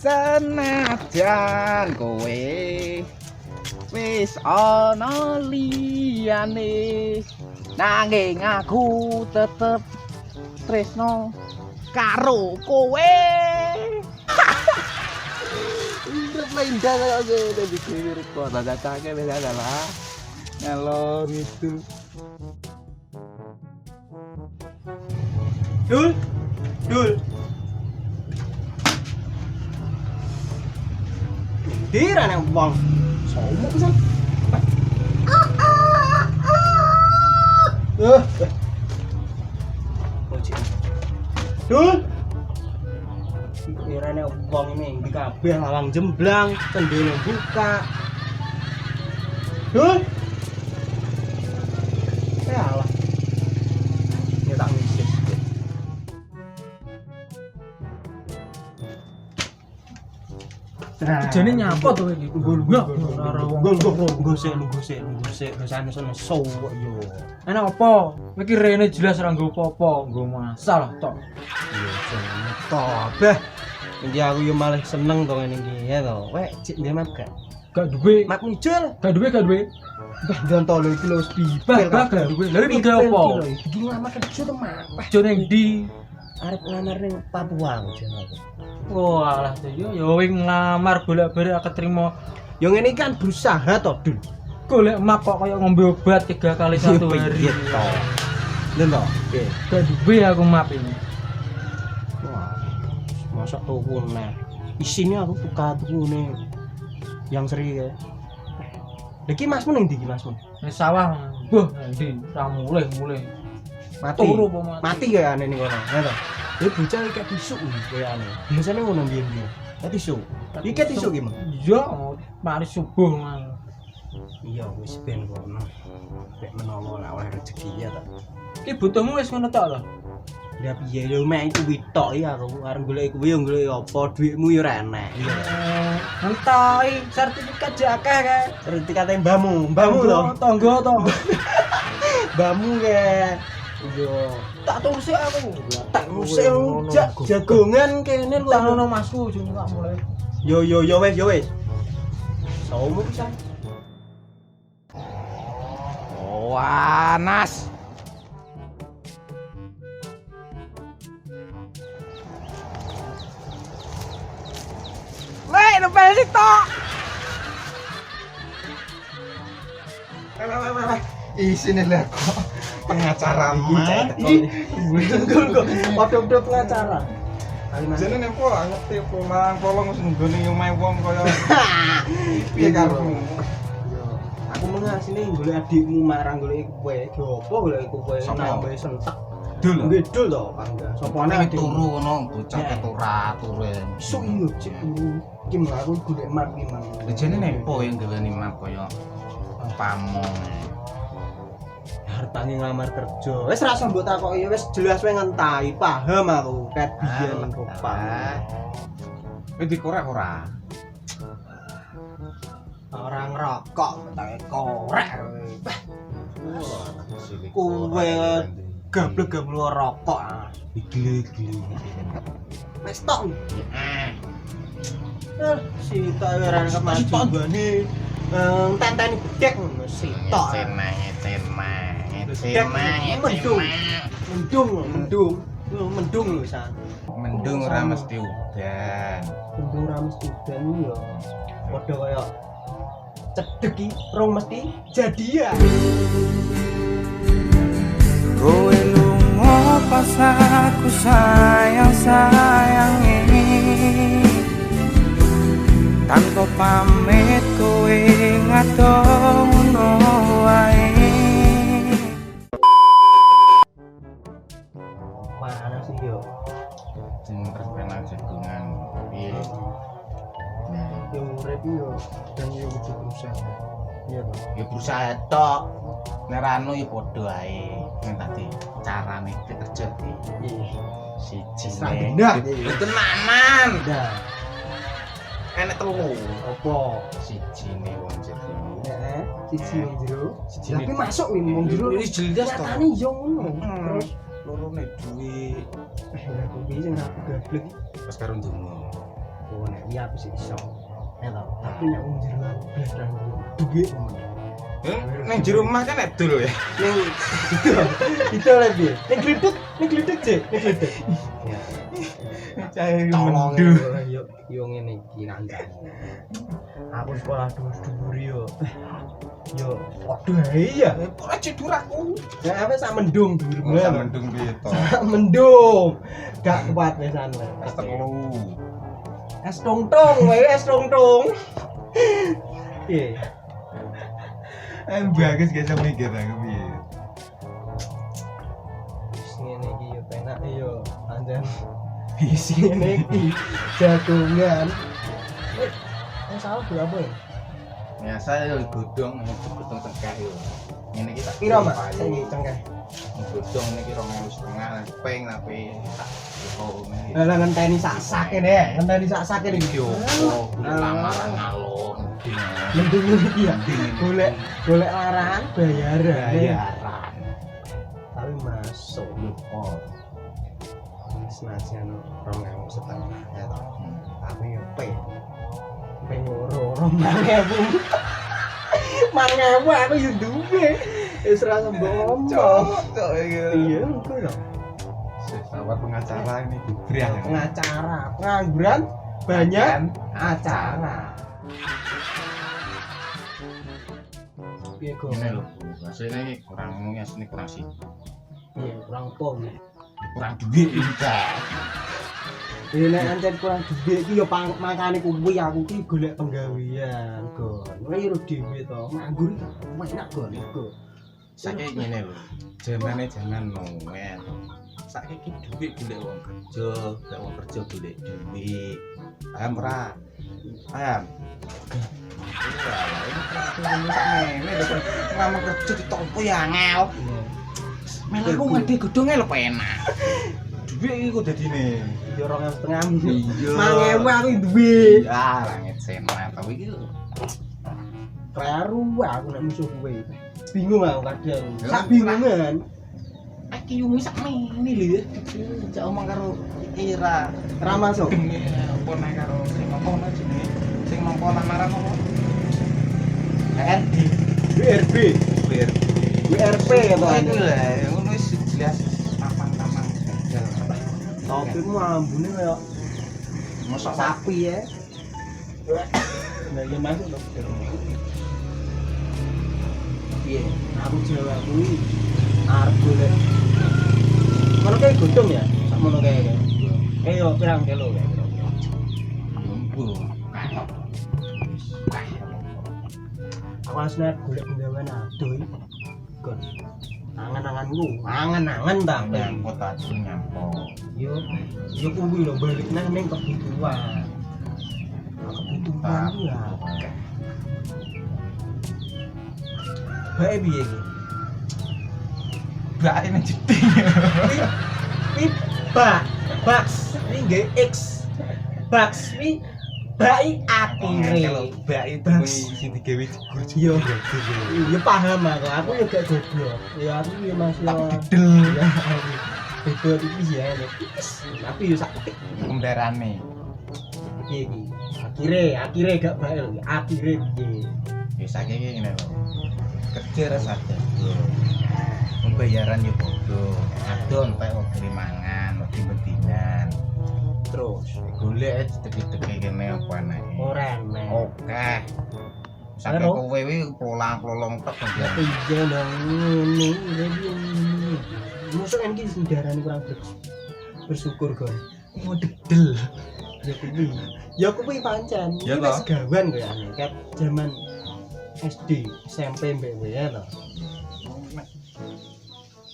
Senajan kowe wis ana liyane, nanging aku tetep tresno karo kowe. Urip lendah kaya ngene iki kok dadake wis adalah ngalor itu. Dul. Dira nang wong. Somo pisan. Dul. Dira nang wong ini di kabeh lawang jemblang, tendene buka. Dul. Alah. Ya tak ngisi. Jane nyapa to iki? Nunggu sik dosane sono so yo. Enak apa? Iki rene jelas ora nggo apa-apa, nggo masalah tok. Iya jenenge tobeh. Iki aku yo malah seneng to ngene iki ya to. Wek cik ndemat gak? Gak duwe, Mak muncul. gak duwe. Bah ndontol iki lho wis Bah, gak duwe. Lha iki gawe apa? Iki ngamar kerja to mah. Jo ning ndi? Arep ngamar ning Papua jenenge. Walah, yo wing ngamar golek-golek ketrima. Yo ngene iki kan berusaha to, Dul. Golek map kok kaya ngombe obat 3 kali 1 hari. Iya to. Lho to. Oke. Gak duwe aku map ini. Wah. Masa tuku neh. Isine aku tuku yang seri ya. Iki Masmu ning ndi iki Masmu? Wis sawah. Boh, ndi? Ra mulih. Mati. Turu apa mati? Mati ya aneh ning kono. Ya to. Iki bocah iki tisuk kayane. Biasane ngono biyen-biyen. Ya tisuk. Iki tisuk iki, Mang. Iya, mari subuh mang. Iya wis ben kono. Nek menawa nek oleh rezeki ya ta. Iki butuhmu wis ngono tok lho. Ya piye lho mek iku witok ya aku arep golek kuwi yo golek apa dhuwitmu yo ora enek. Iya. Entai sertifikat jakeh kae. Sertifikat mbahmu lho. Tangga to. Mbahmu ke. Iya. Tak tulisik aku. Tak musik jagongan kene lho. Tak ono masku jeng tak mulai. Yo wis. Saumu pisan. Panas. Weh, nempel situ. Isine lah kok pengacara mah. Tunggu. Padha-padha pengacara. Jane nempo ngerti pulang polong wis nunggone omahe wong kaya piye karepmu. Aku mengasine golek adikmu marang golek kowe. Ge opo golek kowe nambahe sentek. Dul. Nggih dul to, Pangga. Sopane Nek turu ngono bocah keturu. Isuk iki lho cek turu. Iki aku golek map iki mang. Jane nempo yang gaweni map kaya pamong. Hartane ngamar kerja. Wis ra usah mbok takoki, wis jelas wae ngentahi, paham aku. Ket biyen rupa. Iki korek ora. Ora ngerokok, tak korek. Kowe gablek-gablek rokok. Gile-gile. Wis tok. Sitok ora kemajubane. Tenteni bedek ngono sitok. Mendung lho san. Mendung ora mesti udan. Mendung ora mesti udan yo. Padha kaya cedhek iki rong mesti jadian. Kowe lunga pas aku sayang-sayangi, tanpa pamit kowe ngadong ngono wae. Mana sih yo? Sing perkenalan jagungan piye? Yo urip yo dan yo kudu berusaha. Iya to. Ya berusaha tok. Nek ra anu ya padha ae. Nek tadi carane kerja iki. Iya. Siji. Nah, Itu naman. Dah. Enek telu. Apa? Sijine wong jero. Heeh, siji wong jero. Sijine. Tapi masuk nih wong jero. Ini jelas to. Nyatane yo ngono. Terus lorone duwe lah kok piye sing aku gablek. pas karo ndonga. apa nek iya aku sih iso. Ya tau, tapi nek wong jero aku blas ra duwe. Ning jero omah kan edul ya. Ning itu lagi. Ning gluduk Cek, ning gluduk. Ya. Cair Tolong mendung. yo ngene iki nandang. Aku sekolah dhuwur yo. Yo waduh iya. Ora cedur aku. Ya apa sak mendung dhuwur Ora banget. mendung piye to. Sak mendung. Gak kuat wesan. Es telu. Es tong-tong wae es tong-tong. Piye? Bagus gak iso mikir aku piye. Wis ngene iki yo penak yo anjen. Isi ngene iki jagongan. Salah berapa ya? Biasa yo godhong tengah yo. Ngene iki tak Piro, Mak? Saiki cengkeh. godhong niki 2,5 ping tapi tak ngene. Lah ngenteni sak-sak kene, ngenteni sak-sak kene iki yo. Lamaran ngalor. Mendung iki ya. Golek larangan bayaran. Bayaran. Tapi masuk oh. Senajan 2,5 ya toh. Tapi yo ping loro 2.000. Mangewu aku yo duwe. Wis ra mbok ngomong. Cocok iki. Iya, engko lho. Sahabat pengacara ini Dubriah. Pengacara, pengangguran banyak acara. Piye kok? Ini lho, hasilnya ini kurang asli kurang sih. Iya, kurang pom. Kurang duit enggak. Ya nek ancen kurang duit iki ya makane kuwi aku ki golek penggawean, Gon. Kowe yo dhewe to, nganggur enak Gon iku. Saiki ngene lho. Jamane jangan noel. Saiki duit golek wong kerja, golek wong kerja golek duit. Paham ora? Paham? Ini ngama kerja ditompo ya angel. Melaku ngede godhonge lho penak. Duit iki kok dadine. Ya 2.500. Iya. 5.000 aku duwe. Ya, langit sena tapi iki Kleru aku nek musuh kowe. Bingung aku kadang. Sak bingungan. iki yumi sak mene lho ya. Cak omong karo Ira. Ra masuk. Apa nek karo sing ngono jenenge? Sing mongko lamaran apa? RD. WRB. WRP ya to. Itu lah, ngono wis jelas taman-taman. Topimu ambune kaya Mosok sapi ya. Nah, iya masuk lho. Piye? Aku Jawa kuwi arep golek. Ngono kae godhong ya? Sakmono kae. Yo pirang kilo kae. Aku asline golek penggawean adoh iki. Gon. Angan-anganku, angan-angan ta. nyangkut aja nyangkut. Yo kuwi lho balik nang ning kebutuhan. Kebutuhan ku ya. Bae piye iki? Bae nang jeding. Wi Baks, ini nggih X. Baks wi bai akhire. Bae Baks. sing digawe jegur Yo. Iya paham aku yo gak goblok. Ya aku yo masih dedel. ya. Beda tipis ya ini. Tapi yo sak petik kendarane. piye iki. Akhire gak bae lho. Akhire piye. Ya saiki ngene lho. Kerja rasa jago. Pembayaran yo bodoh. Adon entek wong mangan, wedi-wedinan. Terus Golek teki-teki kene apa anake. ora enak. Oke. Sampai Halo? kowe wi polang-polong tok kan. Iya dong ini musuh ini sendarane kurang bersyukur Gon. Mau dedel. Ya kuwi pancen. Ya Iki wis toh? gawan kowe ane ket zaman SD, SMP mbek kowe ya to.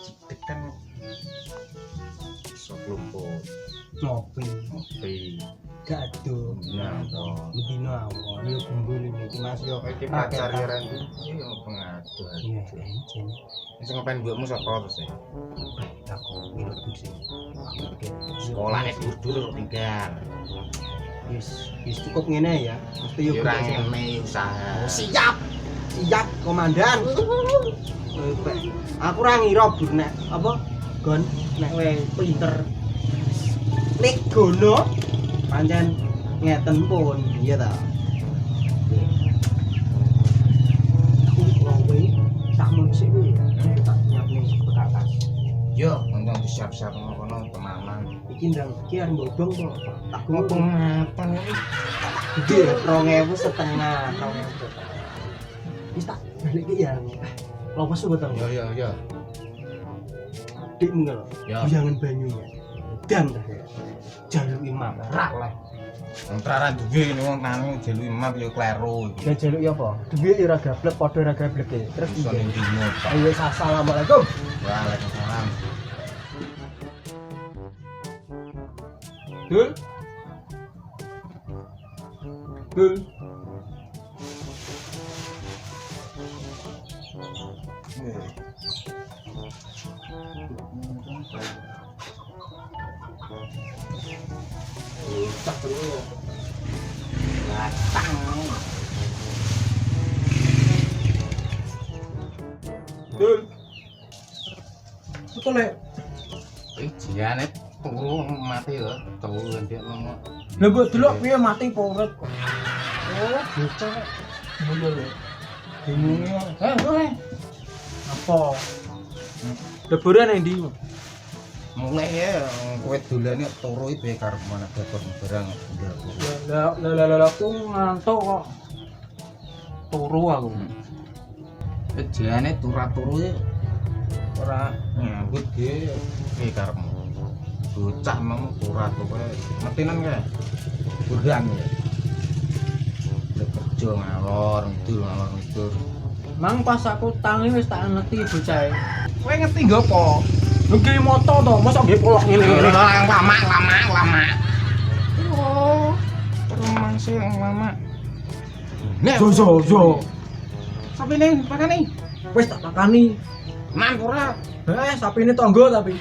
Cedek kan sok lumpur. Ngopi, Ngopi. gak ado. Nyangkut. Medino awon yo kumpul iki Mas yo. Iki pacar ya Randy. Iya pengadu. Iya, encen. Sing ngapain mbokmu sapa terus? Aku ngilu sih. Sekolah nek dur tinggal. Wis cukup ngene ya. Mesti yo Ora ngene usaha. Siap komandan. Aku ora ngira Bur nek apa Gon nek kowe pinter. Lek gono pancen ngeten pun iya ta. Aku ngombe tak mun sik kuwi tak nyiapne bekakas. Yo, ngomong siap-siap ngono tenanan. Iki ndang iki arep bodong kok. Tak Ngopo kuwi ngaten iki? gede 2.500 setengah 2.000. Wis tak balik ki ya. Lopo suwe to. Yo. Dikmu lho. Ya. Buyangan banyunya. Dan dah ya. Jaluk imam rak lah. Wong traran duwe ngene wong nang jelu imam yo kleru iki. Ya jaluk ya apa? Duwe ora gablek padha ora gablek e. Terus Iso ning piye? dino Pak. Ayo assalamualaikum. Waalaikumsalam. Dul. Dul. Tak perlu. Dul. Betul lek. Ijane turu mati lho, turu ndek ngono. Lah mbok delok piye mati apa urip kok. Oh, bocah. Ngono lho. Bingunge. Apa? Lebaran nang ndi? Mulai ya kowe dolane turu iki karo mana dapat barang ndek. Lah aku ngantuk kok. Turu aku. Ejane turu iki ora nyambut ge karepmu. Bocah mau turu kowe metinan kae. Burang ya. Lek kerja ngalor ngidul. Mang pas aku tangi wis tak ngerti bocah. Kowe ngerti nggo apa? Nggih moto to, mosok nggih polok ngene. Lama. Oh, rumah sih yang lama. Nek, Jo. sampai nih, pakani. Wis tak pakani. Man ora. Sapine tangga tapi.